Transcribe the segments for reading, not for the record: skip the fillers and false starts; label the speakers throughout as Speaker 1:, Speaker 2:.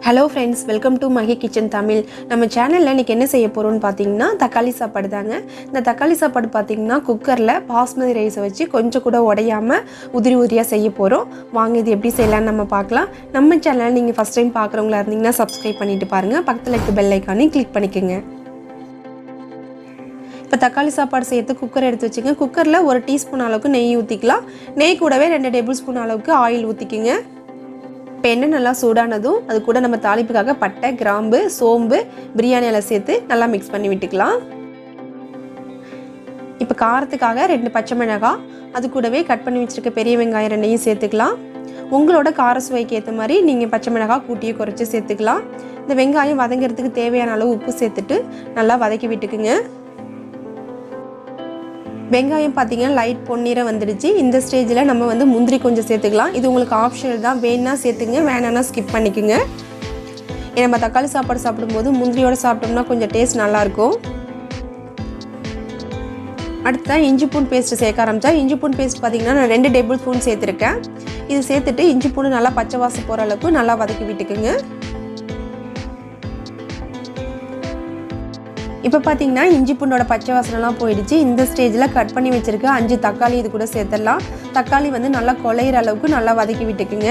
Speaker 1: Hello friends, welcome to Mahi Kitchen Tamil. நம்ம சேனல்ல இன்னைக்கு என்ன செய்ய போறோம்னு பாத்தீங்கன்னா தக்காளி சாப்பாடு தாங்க. இந்த தக்காளி சாப்பாடு பாத்தீங்கன்னா குக்கர்ல பாஸ்மதி ரைஸ் வச்சு கொஞ்சம் கூட உடையாம உதிரி உதிரியா செய்ய போறோம். வாங்க இது எப்படி செய்யலாம்னு நம்ம பார்க்கலாம். நம்ம சேனலை நீங்க ஃபர்ஸ்ட் டைம் பார்க்கறவங்களா இருந்தீங்கன்னா Subscribe பண்ணிட்டு பாருங்க. பக்கத்துல இருக்க பெல் ஐகானை கிளிக் பண்ணிக்கங்க. இப்போ தக்காளி சாப்பாடு செய்யறதுக்கு குக்கர் எடுத்து வச்சுங்க. குக்கர்ல 1 டீஸ்பூன் அளவுக்கு நெய் ஊத்திக்கலாம். நெய் கூடவே 2 டேபிள்ஸ்பூன் அளவுக்கு ஆயில் ஊத்திக்கங்க. எண்ணெய் நல்லா சூடானதும் அது கூட நம்ம தாளிப்புக்காக பட்டை, கிராம்பு, சோம்பு, பிரியாணி இலை சேர்த்து நல்லா மிக்ஸ் பண்ணி விட்டுக்கலாம். இப்போ காரத்துக்காக 2 பச்சை மிளகாய், அது கூடவே கட் பண்ணி வச்சிருக்க பெரிய வெங்காயம் 2ஐயும் சேர்த்துக்கலாம். உங்களோட கார சுவைக்கு ஏற்ற மாதிரி நீங்கள் பச்சை மிளகாய் கூட்டியே குறைச்சி சேர்த்துக்கலாம். இந்த வெங்காயம் வதங்கிறதுக்கு தேவையான அளவு உப்பு சேர்த்துட்டு நல்லா வதக்கி விட்டுக்குங்க. வெங்காயம் பார்த்தீங்கன்னா லைட் பொன்னிறம் வந்துடுச்சு. இந்த ஸ்டேஜில் நம்ம முந்திரி கொஞ்சம் சேர்த்துக்கலாம். இது உங்களுக்கு ஆப்ஷனல் தான், வேணா சேர்த்துங்க, வேணான்னா ஸ்கிப் பண்ணிக்கோங்க. நம்ம தக்காளி சாப்பாடு சாப்பிடும்போது முந்திரியோடு சாப்பிட்டோம்னா கொஞ்சம் டேஸ்ட் நல்லாயிருக்கும். அடுத்த இஞ்சி பூண்டு பேஸ்ட்டு சேர்க்க ஆரம்பித்தா இஞ்சி பூண்டு பேஸ்ட் பார்த்தீங்கன்னா நான் 2 டேபிள் ஸ்பூன் சேர்த்துருக்கேன். இது சேர்த்துட்டு இஞ்சி பூண்டு நல்லா பச்சை வாசம் போகிற அளவுக்கு நல்லா வதக்கி விட்டுக்குங்க. இப்போ பார்த்தீங்கன்னா இஞ்சி பூண்டோட பச்சை வாசனைலாம் போயிடுச்சு. இந்த ஸ்டேஜில் கட் பண்ணி வச்சுருக்க 5 தக்காளி இது கூட சேர்த்துடலாம். தக்காளி நல்லா குழையிற அளவுக்கு நல்லா வதக்கி விட்டுக்குங்க.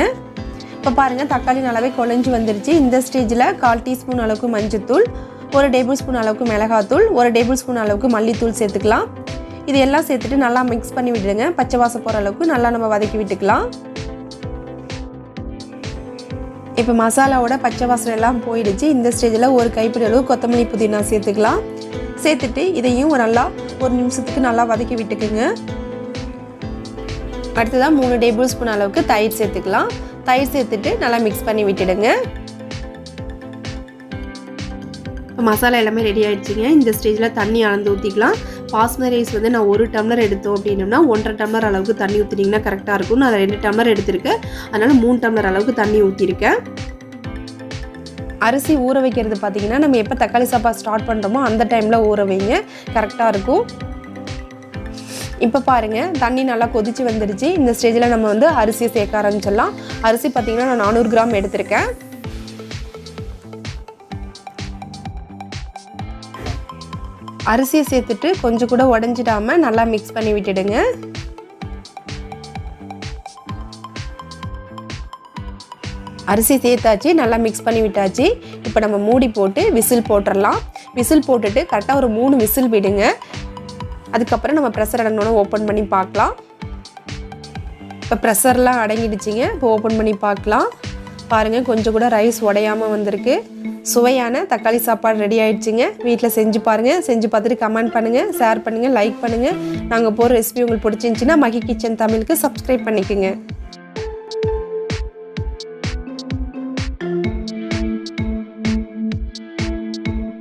Speaker 1: இப்போ பாருங்கள் தக்காளி நல்லாவே குழைஞ்சி வந்துடுச்சு. இந்த ஸ்டேஜில் 1/4 டீஸ்பூன் அளவுக்கு மஞ்சத்தூள், 1 டேபிள் ஸ்பூன் அளவுக்கு மிளகாத்தூள், 1 டேபிள் ஸ்பூன் அளவுக்கு மல்லித்தூள் சேர்த்துக்கலாம். இது எல்லாம் சேர்த்துட்டு நல்லா மிக்ஸ் பண்ணி விட்டுடுங்க. பச்சை வாசம் போகிற அளவுக்கு நல்லா நம்ம வதக்கி விட்டுக்கலாம். இப்போ மசாலாவோட பச்சை வாசனை எல்லாம் போயிடுச்சு. இந்த ஸ்டேஜில் 1 கைப்பிடி அளவு கொத்தமல்லி புதினா சேர்த்துக்கலாம். சேர்த்துட்டு இதையும் ஒரு நிமிஷத்துக்கு நல்லா வதக்கி விட்டுக்குங்க. அடுத்ததான் 3 டேபிள் ஸ்பூன் அளவுக்கு தயிர் சேர்த்துக்கலாம். தயிர் சேர்த்துட்டு நல்லா மிக்ஸ் பண்ணி விட்டுடுங்க. இப்போ மசாலா எல்லாமே ரெடி ஆகிடுச்சிங்க. இந்த ஸ்டேஜில் தண்ணி அளந்து ஊற்றிக்கலாம். பாஸ்மதி ரைஸ் நான் 1 டம்ளர் எடுத்தோம் அப்படின்னோம்னா 1.5 டம்ளர் அளவுக்கு தண்ணி ஊற்றினீங்கன்னா கரெக்டாக இருக்கும். நான் 2 டம்ளர் எடுத்திருக்கேன், அதனால் 3 டம்ளர் அளவுக்கு தண்ணி ஊற்றிருக்கேன். அரிசி ஊற வைக்கிறது பார்த்தீங்கன்னா நம்ம எப்போ தக்காளி சாப்பாடு ஸ்டார்ட் பண்ணுறோமோ அந்த டைமில் ஊற வைங்க, கரெக்டாக இருக்கும். இப்போ பாருங்கள் தண்ணி நல்லா கொதிச்சு வந்துடுச்சு. இந்த ஸ்டேஜில் நம்ம அரிசியை சேர்க்க ஆரம்பிச்சிடலாம். அரிசி பார்த்தீங்கன்னா நான் 400 கிராம் எடுத்திருக்கேன். அரிசியை சேர்த்துட்டு கொஞ்சம் கூட உடஞ்சிடாமல் நல்லா மிக்ஸ் பண்ணி விட்டுடுங்க. அரிசி சேர்த்தாச்சு, நல்லா மிக்ஸ் பண்ணி விட்டாச்சு. இப்போ நம்ம மூடி போட்டு விசில் போட்டுடலாம். விசில் போட்டுட்டு கரெக்டாக ஒரு 3 விசில் விடுங்க. அதுக்கப்புறம் நம்ம ப்ரெஷர் அடங்கணுன்னு ஓப்பன் பண்ணி பார்க்கலாம். இப்போ ப்ரெஷர்லாம் அடங்கிடுச்சிங்க. இப்போ ஓப்பன் பண்ணி பார்க்கலாம். பாருங்கள் கொஞ்சம் கூட ரைஸ் உடையாமல் வந்திருக்கு. சுவையான தக்காளி சாப்பாடு ரெடி ஆயிடுச்சுங்க. வீட்டில் செஞ்சு பாருங்கள். செஞ்சு பார்த்துட்டு கமெண்ட் பண்ணுங்கள், ஷேர் பண்ணுங்கள், லைக் பண்ணுங்கள். நாங்கள் போகிற ரெசிபி உங்களுக்கு பிடிச்சிருந்துச்சின்னா மகி கிச்சன் தமிழுக்கு சப்ஸ்கிரைப் பண்ணிக்கோங்க.